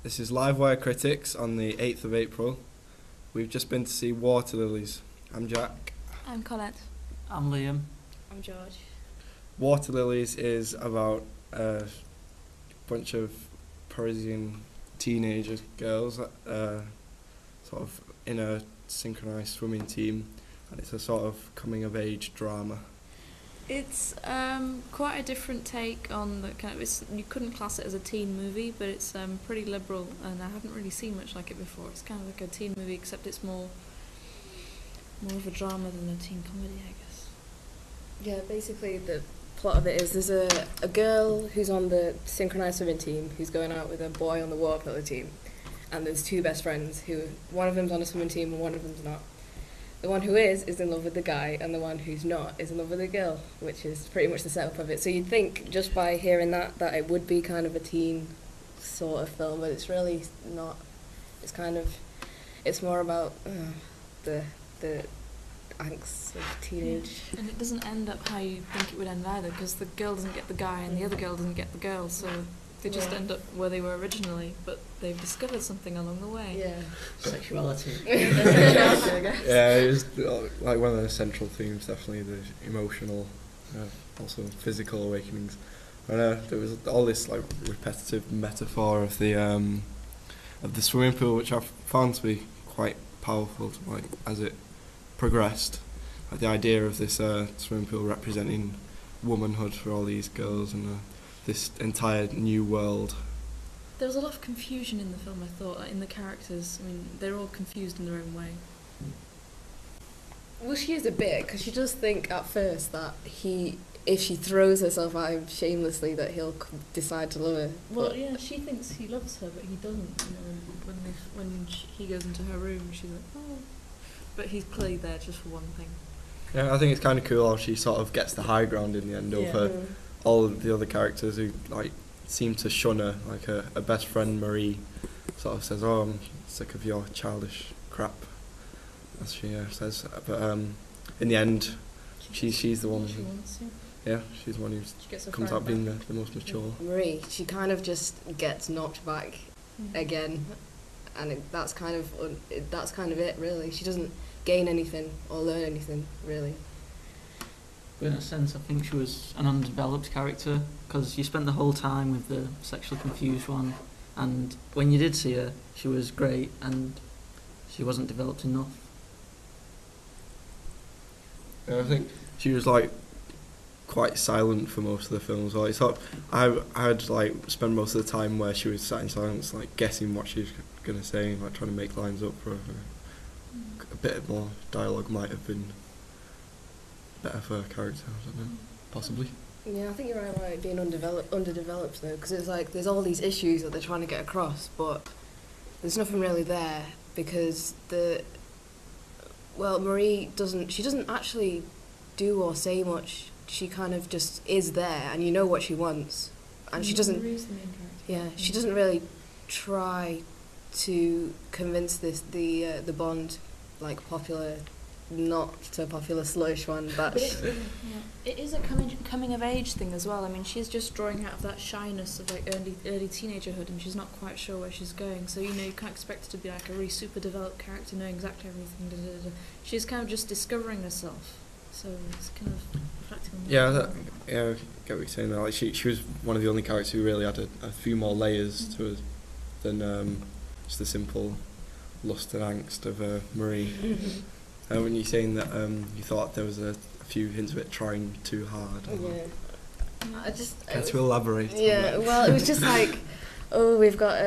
This is LiveWire Critics on the 8th of April. We've just been to see Water Lillies. I'm Jack. I'm Colette. I'm Liam. I'm George. Water Lillies is about a bunch of Parisian teenager girls sort of in a synchronised swimming team, and it's a sort of coming-of-age drama. It's quite a different take on the kind of. You couldn't class it as a teen movie, but it's pretty liberal, and I haven't really seen much like it before. It's kind of like a teen movie, except it's more of a drama than a teen comedy, I guess. Yeah, basically the plot of it is there's a girl who's on the synchronised swimming team who's going out with a boy on the watercolor team, and there's two best friends who one of them's on a swimming team and one of them's not. The one who is in love with the guy, and the one who's not is in love with the girl, which is pretty much the setup of it. So you'd think, just by hearing that it would be kind of a teen sort of film, but it's really not. It's more about the angst of teenage. Yeah. And it doesn't end up how you think it would end either, because the girl doesn't get the guy and the other girl doesn't get the girl, so they just end up where they were originally, but they've discovered something along the way. Yeah. Sexuality. Yeah, it was like one of the central themes, definitely the emotional, also physical awakenings. And there was all this like repetitive metaphor of the swimming pool, which I found to be quite powerful, like as it progressed. Like the idea of this swimming pool representing womanhood for all these girls and this entire new world. There was a lot of confusion in the film, I thought, like, in the characters. I mean, they're all confused in their own way. Well, she is a bit, because she does think at first that if she throws herself at him shamelessly, that he'll decide to love her. Well, yeah, she thinks he loves her, but he doesn't. You know, when he goes into her room, she's like, oh. But he's clearly there just for one thing. Yeah, I think it's kind of cool how she sort of gets the high ground in the end over all of the other characters who like seem to shun her. Like her best friend Marie sort of says, "Oh, I'm sick of your childish crap," as she says. But in the end, she's the one. She wants to. Yeah, she's the one who comes out being the most mature. Marie, she kind of just gets knocked back again, and that's kind of it really. She doesn't gain anything or learn anything really. But in a sense, I think she was an undeveloped character, because you spent the whole time with the sexually confused one, and when you did see her, she was great, and she wasn't developed enough. Yeah, I think she was like quite silent for most of the film as well. It's like I'd like spend most of the time where she was sat in silence, like guessing what she was gonna say, like trying to make lines up for her. A bit more dialogue might have been better for her character, I don't know, possibly. Yeah, I think you're right about it being underdeveloped though, because it's like there's all these issues that they're trying to get across, but there's nothing really there, because Marie doesn't actually do or say much. She kind of just is there, and you know what she wants, and she doesn't. Marie's the main character. Yeah, she doesn't really try to convince the Bond, like popular, not so popular slush one, but it is a coming of age thing as well. I mean, she's just drawing out of that shyness of like early teenagerhood, and she's not quite sure where she's going. So you can't expect her to be like a really super developed character, knowing exactly everything. She's kind of just discovering herself. So it's kind of reflecting on that. Yeah, I get what you're saying there. Like she was one of the only characters who really had a few more layers to her than just the simple lust and angst of Marie. When you're saying that you thought there was a few hints of it trying too hard. I just Care to elaborate? Yeah, well, it was just like, oh, we've got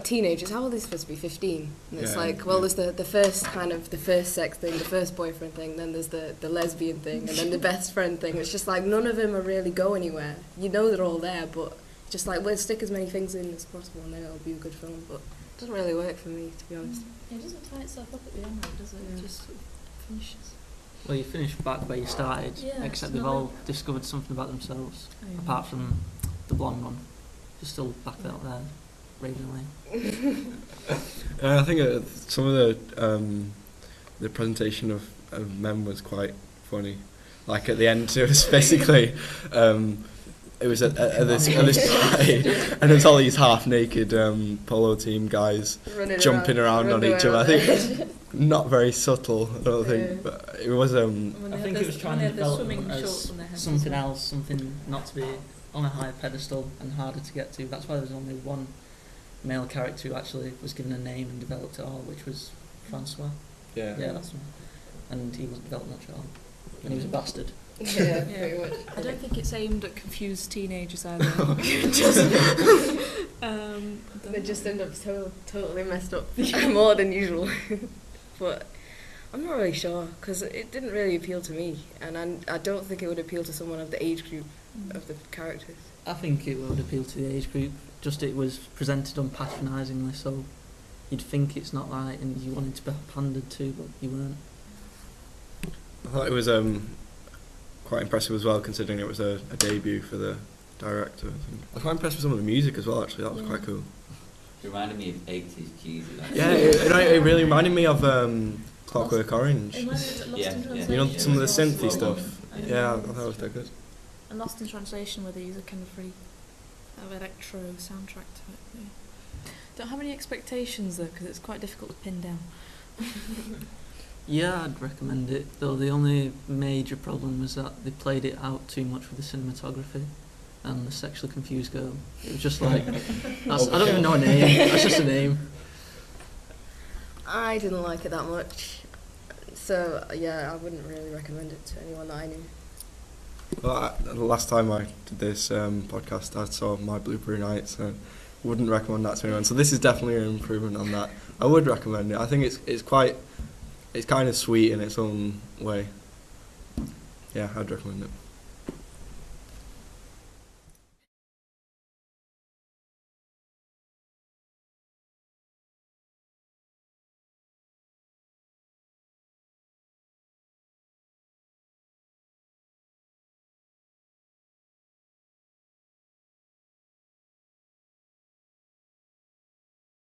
teenagers. How old are they supposed to be? 15. And it's there's the first sex thing, the first boyfriend thing. Then there's the lesbian thing, and then the best friend thing. It's just like none of them are really go anywhere. You know they're all there, but just like we'll stick as many things in as possible, and then it'll be a good film. But it doesn't really work for me, to be honest. It doesn't tie itself up at the end, does it? Yeah. It just sort of finishes. Well, you finished back where you started, except they've all discovered something about themselves, apart from the blonde one, who's still back out there, raving away. I think some of the presentation of men was quite funny. Like at the end, it was basically it was at this party, and there's all these half-naked polo team guys jumping around on each other. I think it's not very subtle, I don't think, but it was. I think it was trying to develop them as something else, something not to be on a higher pedestal and harder to get to. That's why there's only one male character who actually was given a name and developed it all, which was Francois. Yeah, that's one. And he wasn't developed much at all, and he was a bastard. Yeah, pretty much. I don't think it's aimed at confused teenagers either. They just end up totally messed up more than usual. But I'm not really sure, because it didn't really appeal to me, and I don't think it would appeal to someone of the age group of the characters. I think it would appeal to the age group, just it was presented unpatronisingly, so you'd think it's not right and you wanted to be pandered to, but you weren't. I thought it was quite impressive as well, considering it was a debut for the director. I was quite impressed with some of the music as well, actually. That was quite cool. It reminded me of 80s cheesy. Yeah, it really reminded me of Clockwork Orange. It Lost in Translation. You know, some of the synthy stuff. Yeah, I thought it was quite good. And Lost in Translation, where they use a kind of very electro soundtrack to it. Yeah. Don't have any expectations though, because it's quite difficult to pin down. Yeah, I'd recommend it, though the only major problem was that they played it out too much with the cinematography and the sexually confused girl. It was just like, I don't even know her name, that's just a name. I didn't like it that much, so yeah, I wouldn't really recommend it to anyone that I knew. Well, the last time I did this podcast, I saw My Blueberry Night, so wouldn't recommend that to anyone. So this is definitely an improvement on that. I would recommend it. I think it's kind of sweet in its own way. Yeah, I'd recommend it.